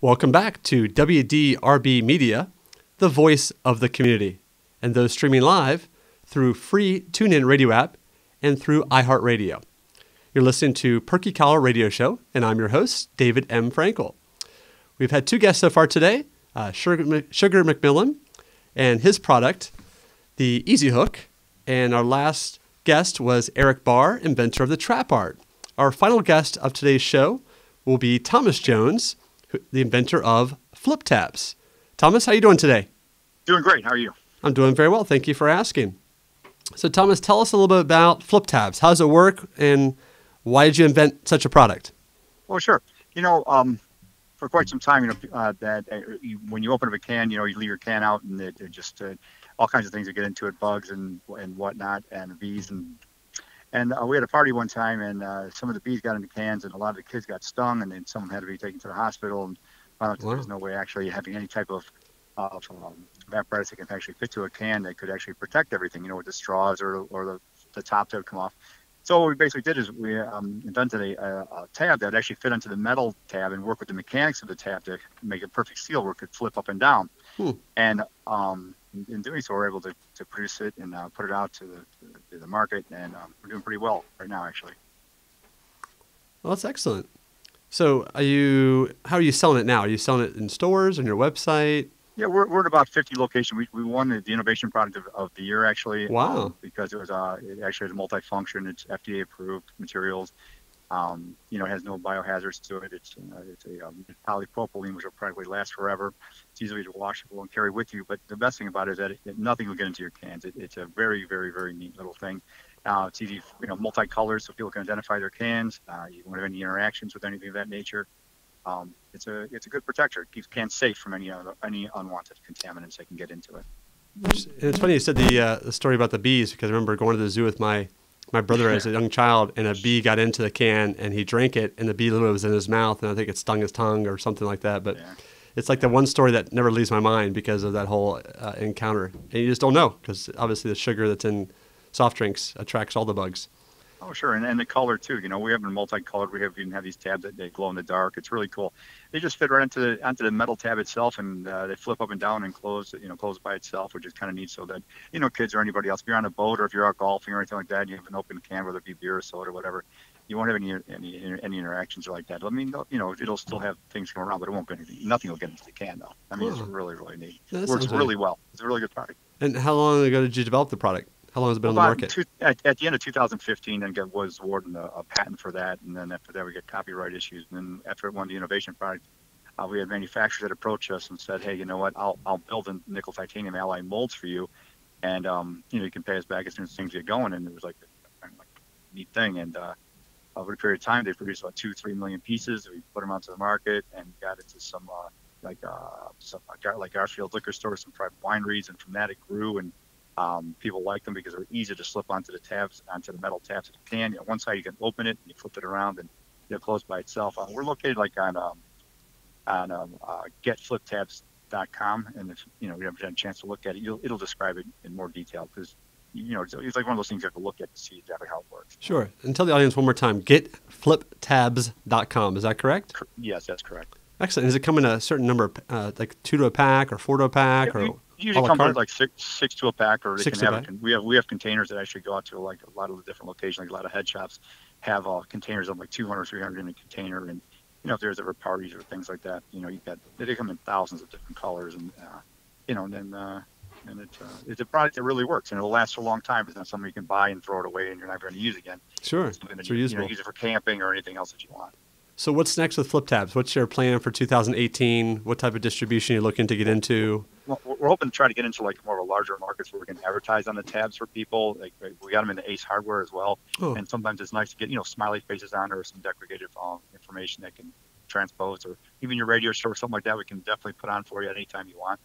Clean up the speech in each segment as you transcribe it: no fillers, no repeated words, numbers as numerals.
Welcome back to WDRB Media, the voice of the community, and those streaming live through free TuneIn radio app and through iHeartRadio. You're listening to Perky Collar Radio Show, and I'm your host, David M. Frankel. We've had two guests so far today, Sugar McMillan and his product, the Easy Hook, and our last guest was Eric Barr, inventor of the Trap Art. Our final guest of today's show will be Thomas Jones, the inventor of flip tabs. Thomas, how are you doing today? Doing great. How are you? I'm doing very well. Thank you for asking. So, Thomas, tell us a little bit about flip tabs. How does it work, and why did you invent such a product? Well, sure. For quite some time, when you open up a can, you leave your can out, and it just all kinds of things that get into it, bugs and whatnot, and bees and we had a party one time, and some of the bees got into cans, and a lot of the kids got stung, and then someone had to be taken to the hospital, and found out that there was no way actually having any type of apparatus that can actually fit to a can that could actually protect everything, with the straws or the top that would come off. So what we basically did is we invented a tab that would actually fit onto the metal tab and work with the mechanics of the tab to make a perfect seal where it could flip up and down. And in doing so, we're able to produce it and put it out to the market, and we're doing pretty well right now, actually. Well, that's excellent. So how are you selling it now? Are you selling it in stores, on your website? Yeah, we're at about 50 locations. We won the innovation product of the year, actually. Wow! Because it actually has multi-function. It's FDA approved materials. It has no biohazards to it. It's a polypropylene, which will probably last forever. It's easily washable and carry with you. But the best thing about it is that nothing will get into your cans. It's a very, very, very neat little thing. It's easy, multicolors, so people can identify their cans. You don't have any interactions with anything of that nature. It's a good protector. It keeps cans safe from any unwanted contaminants that can get into it. It's funny you said the story about the bees, because I remember going to the zoo with my brother as a young child, and a bee got into the can, and he drank it, and the bee literally was in his mouth, and I think it stung his tongue or something like that. But it's like the one story that never leaves my mind because of that whole encounter. And you just don't know, because obviously the sugar that's in soft drinks attracts all the bugs. Oh, sure, and the color too. We have them multicolored. We even have these tabs that they glow in the dark. It's really cool. They just fit right onto the metal tab itself, and they flip up and down and close by itself, which is kind of neat. So that kids or anybody else, if you're on a boat or if you're out golfing or anything like that, and you have an open can, whether it be beer or soda or whatever, you won't have any interactions like that. I mean, it'll still have things going around, but it won't get anything. Nothing will get into the can though. I mean, It's really, really neat. It works really well. It's a really good product. And how long ago did you develop the product? How long has it been on the market? At the end of 2015, then was awarded a patent for that, and then after that we get copyright issues. And then after it won the innovation product, we had manufacturers that approached us and said, "Hey, you know what? I'll build in nickel titanium alloy molds for you, and you can pay us back as soon as things get going." And it was like a neat thing. And over a period of time, they produced about 2-3 million pieces. We put them onto the market and got into some Garfield liquor stores, some private wineries, and from that it grew. And people like them because they're easy to slip onto the metal tabs of the can. One side you can open it, and you flip it around, and it'll close by itself. We're located on getfliptabs.com, and if you haven't had a chance to look at it, it'll describe it in more detail, because it's like one of those things you have to look at to see exactly how it works. Sure. And tell the audience one more time, getfliptabs.com. Is that correct? Yes, that's correct. Excellent. Does it come in a certain number of, like 2 to a pack or 4 to a pack? Usually comes with like six to a pack, or they can have we have containers that actually go out to like a lot of the different locations. Like a lot of head shops have containers of like 200, 300 in a container, and if there's ever parties or things like that, they come in thousands of different colors, and it's a product that really works, and it'll last for a long time. It's not something you can buy and throw it away and you're not going to use again. Sure, it's reusable. Use it for camping or anything else that you want. So what's next with flip tabs? What's your plan for 2018? What type of distribution are you looking to get into? Well, we're hoping to try to get into like more of a larger markets where we can advertise on the tabs for people. Like we got them in the Ace Hardware as well. And sometimes it's nice to get smiley faces on there, or some decorative information that can transpose, or even your radio show or something like that. We can definitely put on for you at any time you want.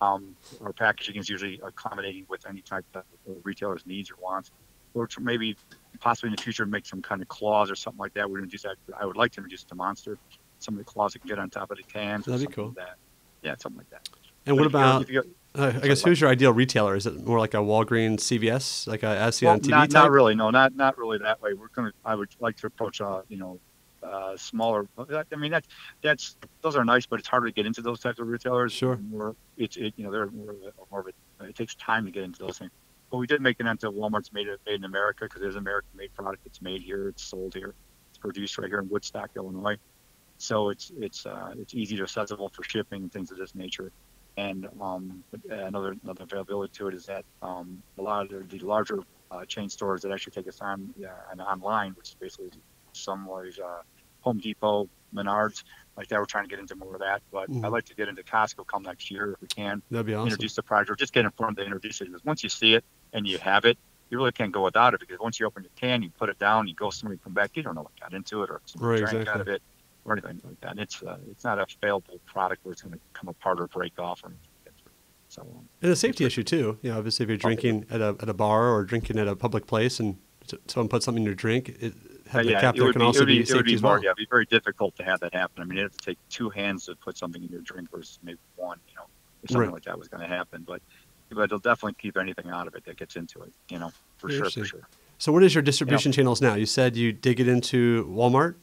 Our packaging is usually accommodating with any type of retailer's needs or wants. Or to maybe possibly in the future make some kind of claws or something like that. We're going to introduce that. I would like to introduce the Monster, some of the claws that can get on top of the cans. That'd be cool. Like that. Yeah, something like that. And what about, I guess, who's your ideal retailer? Is it more like a Walgreens, CVS, like a as seen on TV type? Not really. No, not really that way. I would like to approach, smaller. I mean, those are nice, but it's harder to get into those types of retailers. Sure. They're more of a, it takes time to get into those things. But we did make it into Walmart's made in America, because there's American-made product. It's made here. It's sold here. It's produced right here in Woodstock, Illinois. So it's easy to accessible for shipping and things of this nature. And another availability to it is that a lot of the larger chain stores that actually take us on online, which is basically some like Home Depot, Menards, like that. We're trying to get into more of that, but I'd like to get into Costco come next year if we can. That'd be awesome. Introduce the product, or just get informed to introduce it. Because once you see it and you have it, you really can't go without it, because once you open your can, you put it down, you go somebody come back, you don't know what got into it or somebody drank out of it or anything like that. It's not a failable product where it's going to come apart or break off or anything. So, and a safety issue too. You know, obviously, if you're drinking at a bar or drinking at a public place, and someone puts something in your drink, having the cap there can also be safety as well. Yeah, it'd be very difficult to have that happen. I mean, you have to take two hands to put something in your drink versus maybe one. You know, if something like that was going to happen, but it'll definitely keep anything out of it that gets into it. You know, for sure. So, what is your distribution channels now? You said you did get into Walmart.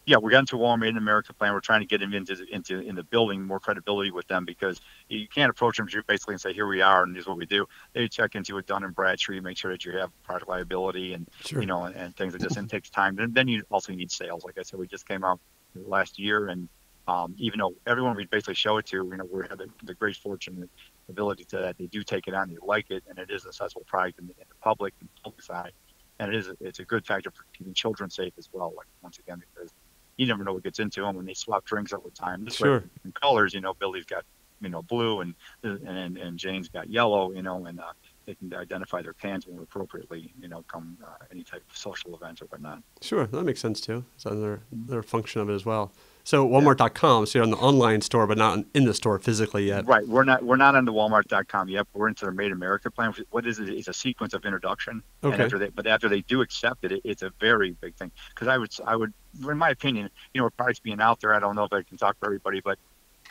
Yeah, we got into Walmart Made in America plan. We're trying to get them into building more credibility with them, because you can't approach them basically and say, here we are and this is what we do. They check into it, Dun & Bradstreet, make sure that you have product liability and and things like this. And it takes time. And then you also need sales. Like I said, we just came out last year, and even though everyone we basically show it to, we have the great fortune and ability to that they do take it on, they like it, and it is an accessible product in the public side. And it's a good factor for keeping children safe as well. Like, once again, because you never know what gets into them when they swap drinks all the time. This way, in colors, Billy's got, blue and Jane's got yellow, and they can identify their cans more appropriately, come any type of social event or whatnot. Sure, that makes sense too. It's another function of it as well. So Walmart.com, so you're on the online store, but not in the store physically yet. Right. We're not on the Walmart.com yet. But we're into their Made America plan. What is it? It's a sequence of introduction. Okay. And after they do accept it, it's a very big thing. Because I would, in my opinion, with products being out there, I don't know if I can talk for everybody, but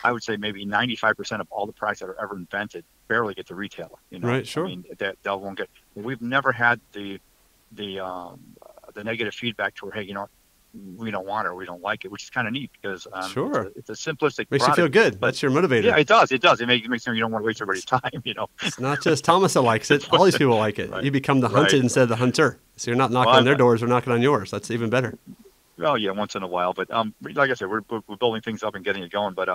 I would say maybe 95% of all the products that are ever invented barely get to retailer. Right. Sure. I mean, that won't get. We've never had the negative feedback to where, hey, we don't want it or we don't like it, which is kind of neat, because it's a simplistic makes product, you feel good. That's your motivator. Yeah, it does. It makes you don't want to waste everybody's time. It's not just Thomas that likes it. All these people like it. Right. You become the hunted instead of the hunter. So you're not knocking on their doors, we're knocking on yours. That's even better. Well, yeah, once in a while. But like I said, we're building things up and getting it going. But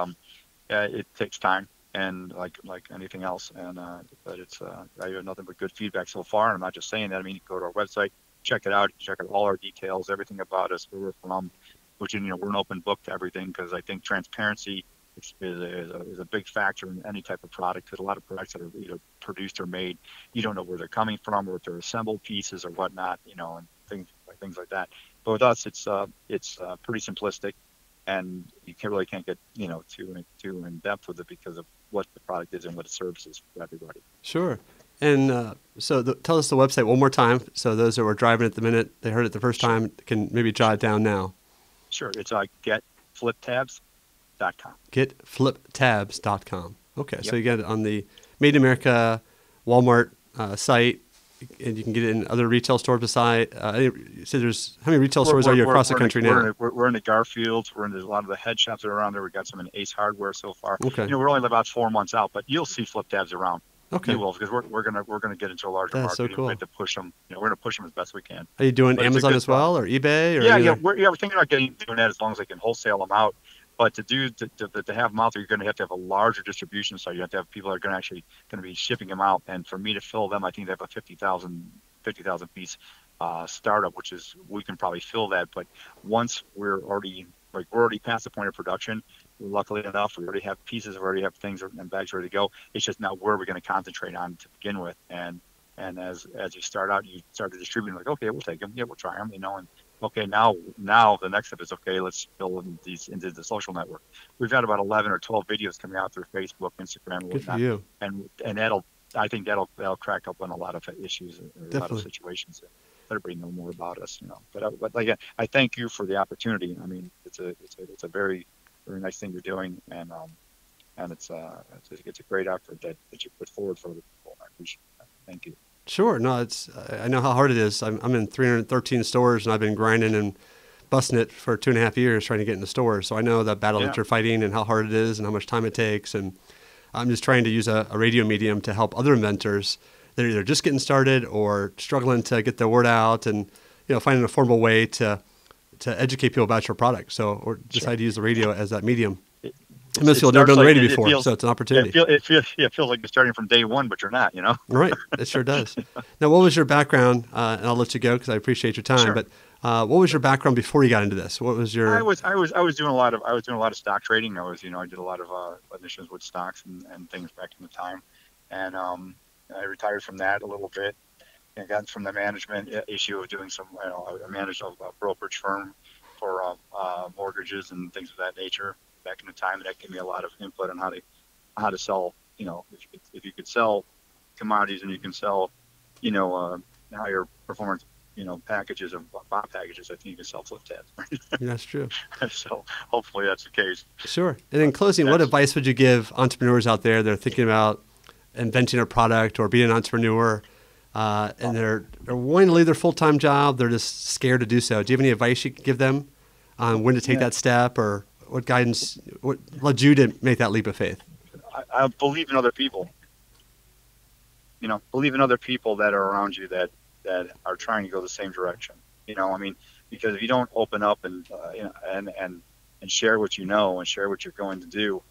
it takes time, and like anything else. And but it's I have nothing but good feedback so far. And I'm not just saying that. I mean, you can go to our website. Check it out. Check out all our details, everything about us, where we're from, which we're an open book to everything, because I think transparency is a big factor in any type of product. Because a lot of products that are either produced or made, you don't know where they're coming from, or if they're assembled pieces or whatnot, and things like that. But with us, it's pretty simplistic, and you really can't get too in depth with it because of what the product is and what it services for everybody. Sure. And tell us the website one more time, so those that were driving at the minute, they heard it the first time, can maybe jot it down now. Sure. It's getfliptabs.com. Getfliptabs.com. Okay. Yep. So you get it on the Made in America Walmart site, and you can get it in other retail stores beside. You said how many retail stores are you across the country now? We're in the Garfields. We're in a lot of the head shops that are around there. We've got some in Ace Hardware so far. Okay. We're only about 4 months out, but you'll see Flip Tabs around. Okay. You will, because we're gonna get into a larger market. So cool. We have to push them. We're gonna push them as best we can. Are you doing Amazon as well, or eBay? Or we're thinking about doing that as long as they can wholesale them out. But to have them out there, you're going to have a larger distribution site. You have to have people that are going to be shipping them out. And for me to fill them, I think they have a 50,000 piece startup, which is, we can probably fill that. But once we're already past the point of production, luckily enough, we already have pieces, we already have things and bags ready to go. It's just now where we're going to concentrate on to begin with. And as you start out, you start to distribute, like, okay, we'll take them. Yeah, we'll try them, and okay, now the next step is, okay, let's build these into the social network. We've got about 11 or 12 videos coming out through Facebook, Instagram, and whatnot. Good for you. And I think that'll crack up on a lot of issues, or a lot of situations. Let everybody know more about us, But again, I thank you for the opportunity. I mean, it's a very, very nice thing you're doing, and it's a great effort that you put forward for other people. I appreciate that. Thank you. Sure. No, I know how hard it is. I'm in 313 stores, and I've been grinding and busting it for 2.5 years trying to get into stores. So I know the battle that Yeah. you're fighting and how hard it is and how much time it takes. And I'm just trying to use a radio medium to help other inventors that are either just getting started or struggling to get their word out, and finding an affordable way to educate people about your product. So, or decide to use the radio as that medium. And most people have never done the radio before, so it's an opportunity. It feels like you're starting from day one, but you're not. Right, it sure does. Now, what was your background? And I'll let you go because I appreciate your time. Sure. But what was your background before you got into this? What was your? I was doing a lot of stock trading. I did a lot of initiatives with stocks and things back in the time, and I retired from that a little bit and got from the management issue of doing some. I managed a brokerage firm for mortgages and things of that nature back in the time. That gave me a lot of input on how to sell. If you could sell commodities and you can sell, higher performance, packages of bond packages, I think you can sell flip tabs. Yeah, that's true. So hopefully that's the case. Sure. And in closing, what advice would you give entrepreneurs out there that are thinking about inventing a product or being an entrepreneur, and they're wanting to leave their full-time job, they're just scared to do so? Do you have any advice you could give them on when to take that step, or what guidance, what led you to make that leap of faith? I believe in other people. Believe in other people that are around you that are trying to go the same direction. Because if you don't open up and share what you know and share what you're going to do,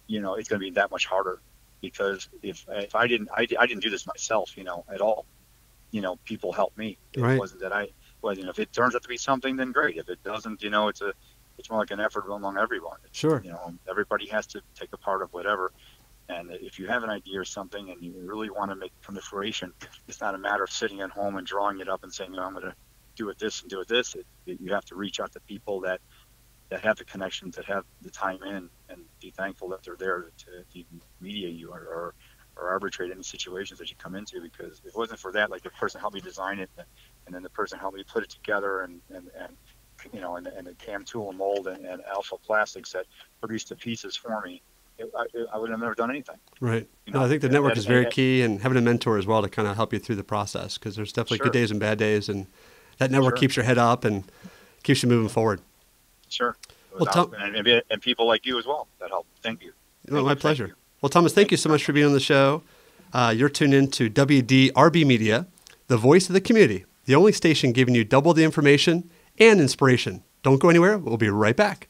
it's going to be that much harder. Because if I didn't do this myself, at all. People help me. Right. It wasn't that if it turns out to be something, then great. If it doesn't, it's more like an effort among everyone. Sure. Everybody has to take a part of whatever. And if you have an idea or something and you really want to make it come to fruition, it's not a matter of sitting at home and drawing it up and saying, I'm going to do it this and do it this. You have to reach out to people that have the connections, that have the time in, and be thankful that they're there to mediate you or arbitrate any situations that you come into. Because if it wasn't for that, like the person helped me design it, and then the person helped me put it together, and the cam tool and mold and alpha plastics that produced the pieces for me, I would have never done anything. Right. No, I think the network is very key, and having a mentor as well to kind of help you through the process, because there's definitely good days and bad days, and that network keeps your head up and keeps you moving forward. Sure. Well, and people like you as well that help. Thank you. My pleasure. Well, Thomas, thank you so much for being on the show. You're tuned in to WDRB Media, the voice of the community, the only station giving you double the information and inspiration. Don't go anywhere. We'll be right back.